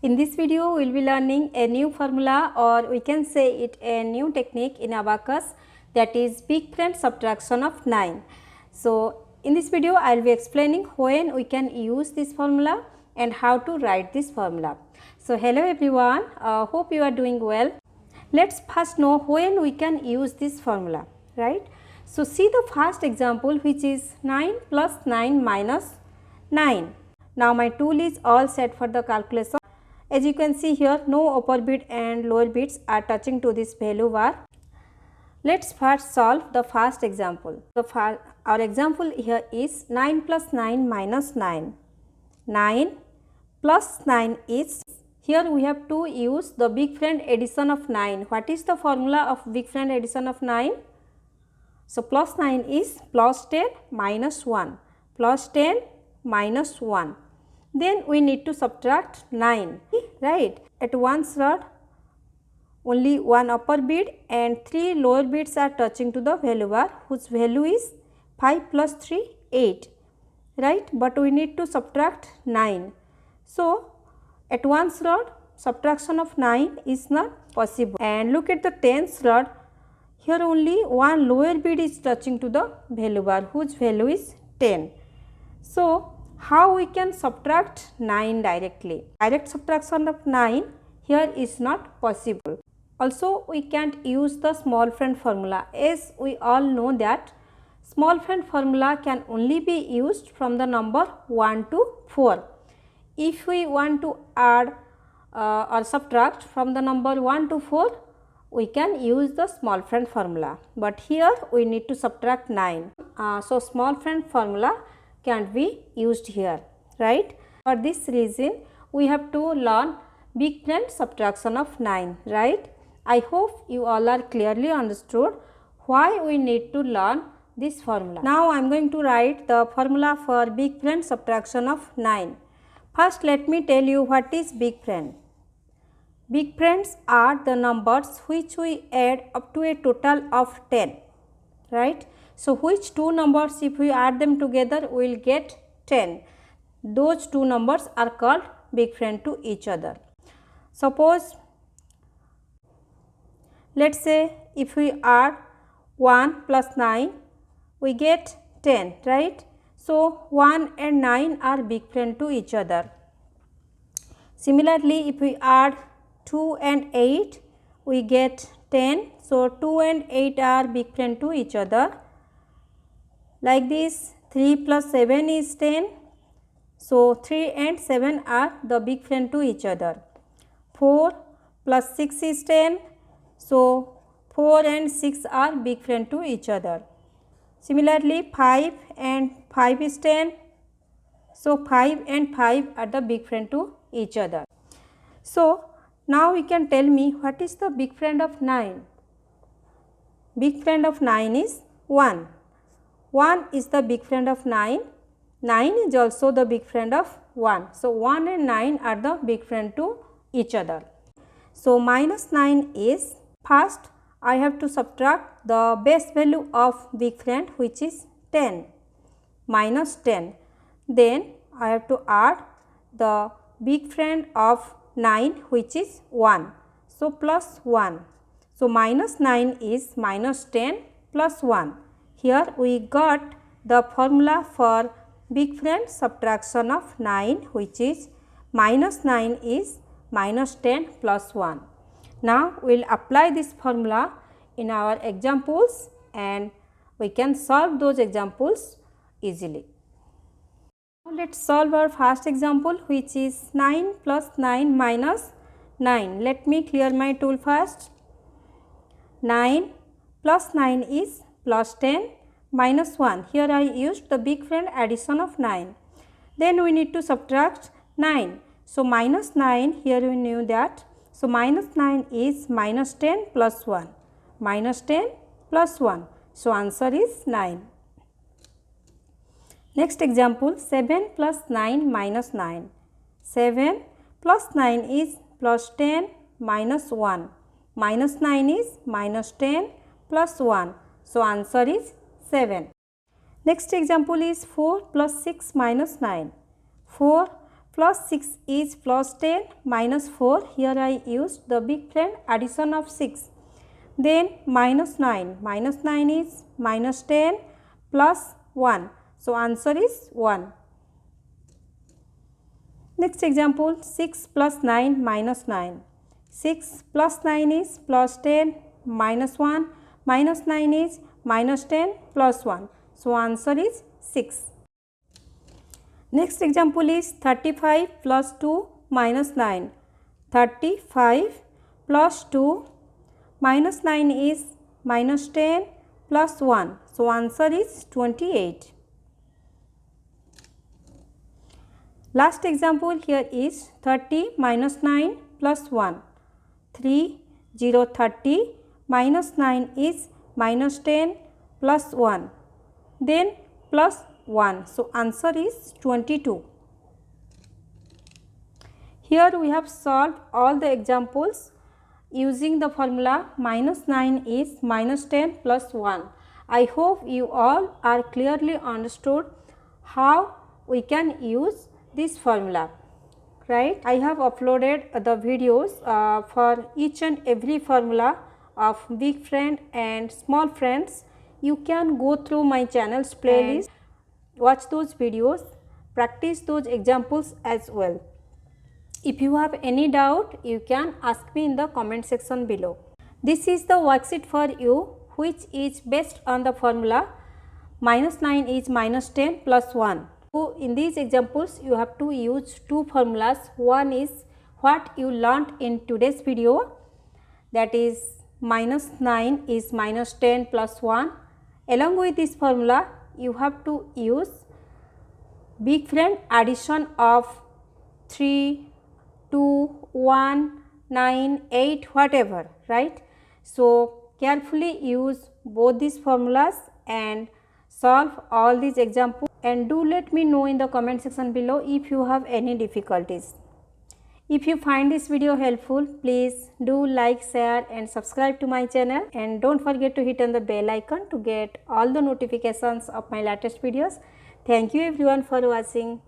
In this video, we will be learning a new formula, or we can say it a new technique in abacus, that is big friend subtraction of 9. So, in this video, I will be explaining when we can use this formula and how to write this formula. So, hello everyone, hope you are doing well. Let us first know when we can use this formula, right. So, see the first example, which is 9 plus 9 minus 9. Now, my tool is all set for the calculation. As you can see here, no upper bit and lower bits are touching to this value bar. Let us first solve the first example. Our example here is 9 plus 9 minus 9. 9 plus 9 is, here we have to use the big friend addition of 9. What is the formula of big friend addition of 9? So, plus 9 is plus 10 minus 1, plus 10 minus 1. Then we need to subtract 9, right. At one rod, only one upper bit and 3 lower bits are touching to the value bar, whose value is 5 plus 3, 8, right. But we need to subtract 9. So, at one rod, subtraction of 9 is not possible. And look at the 10th rod, here only one lower bit is touching to the value bar, whose value is 10. So, how we can subtract 9 directly? Direct subtraction of 9 here is not possible. Also, we can't use the small friend formula, as we all know that small friend formula can only be used from the number 1 to 4. If we want to add or subtract from the number 1 to 4, we can use the small friend formula, but here we need to subtract 9. So, small friend formula can't be used here, right. For this reason, we have to learn big friend subtraction of 9, right. I hope you all are clearly understood why we need to learn this formula. Now, I am going to write the formula for big friend subtraction of 9. First, let me tell you what is big friend. Big friends are the numbers which we add up to a total of 10, right. So, which two numbers, if we add them together, we will get 10. Those two numbers are called big friend to each other. Suppose, let us say if we add 1 plus 9, we get 10, right. So, 1 and 9 are big friend to each other. Similarly, if we add 2 and 8, we get 10. So, 2 and 8 are big friend to each other. Like this, 3 plus 7 is 10. So, 3 and 7 are the big friend to each other. 4 plus 6 is 10. So, 4 and 6 are big friend to each other. Similarly, 5 and 5 is 10. So, 5 and 5 are the big friend to each other. So, now you can tell me what is the big friend of 9. Big friend of 9 is 1. 1 is the big friend of 9. 9 is also the big friend of 1. So, 1 and 9 are the big friend to each other. So, minus 9 is, first I have to subtract the base value of big friend, which is 10, minus 10. Then I have to add the big friend of 9, which is 1. So, plus 1. So, minus 9 is minus 10 plus 1. Here we got the formula for big friend subtraction of 9, which is minus 9 is minus 10 plus 1. Now, we will apply this formula in our examples and we can solve those examples easily. Let us solve our first example, which is 9 plus 9 minus 9. Let me clear my tool first. 9 plus 9 is plus 10 minus 1. Here I used the big friend addition of 9. Then we need to subtract 9. So, minus 9, here we knew that. So, minus 9 is minus 10 plus 1. Minus 10 plus 1. So, answer is 9. Next example, 7 plus 9 minus 9. 7 plus 9 is plus 10 minus 1. Minus 9 is minus 10 plus 1. So, answer is 7. Next example is 4 plus 6 minus 9. 4 plus 6 is plus 10 minus 4. Here I used the big friend addition of 6. Then minus 9. Minus 9 is minus 10 plus 1. So, answer is 1. Next example, 6 plus 9 minus 9. 6 plus 9 is plus 10 minus 1. Minus 9 is minus 10 plus 1. So, answer is 6. Next example is 35 plus 2 minus 9. 35 plus 2 minus 9 is minus 10 plus 1. So, answer is 28. Last example here is 30 minus 9 plus 1. 3, 0, 30 minus 9 is minus 10 plus 1. Then plus 1. So, answer is 22. Here we have solved all the examples using the formula minus 9 is minus 10 plus 1. I hope you all are clearly understood how we can use this formula, right? I have uploaded the videos for each and every formula of big friend and small friends. You can go through my channel's playlist, watch those videos, practice those examples as well. If you have any doubt, you can ask me in the comment section below. This is the worksheet for you, which is based on the formula minus 9 is minus 10 plus 1. So, in these examples, you have to use two formulas. One is what you learnt in today's video, that is minus 9 is minus 10 plus 1. Along with this formula, you have to use big friend addition of 3, 2, 1, 9, 8, whatever, right? So, carefully use both these formulas and solve all these examples, and do let me know in the comment section below if you have any difficulties. If you find this video helpful, please do like, share and subscribe to my channel, and don't forget to hit on the bell icon to get all the notifications of my latest videos. Thank you everyone for watching.